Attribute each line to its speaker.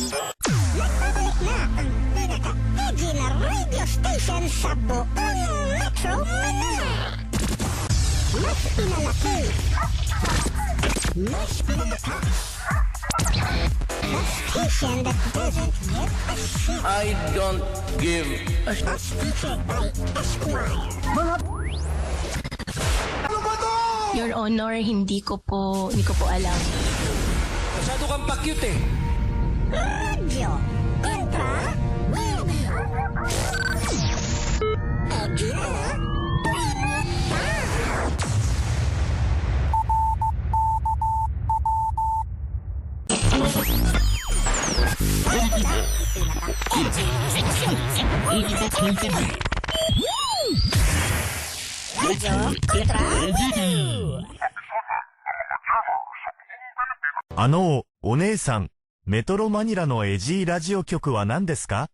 Speaker 1: Nagbabalik na ang pinaka-edgy na radio station sa buong Metro Manila. Mas pinalaki, mas pinalakas, the station that doesn't give a shit.
Speaker 2: I don't give a shit.
Speaker 1: As featured by Esquire.
Speaker 3: Your Honor, hindi ko po alam.
Speaker 2: Masyado kang pa-cute eh.
Speaker 1: Radio Kontra Radio. Edgy na,
Speaker 4: お姉さん、メトロマニラのエジーラジオ局は何ですか？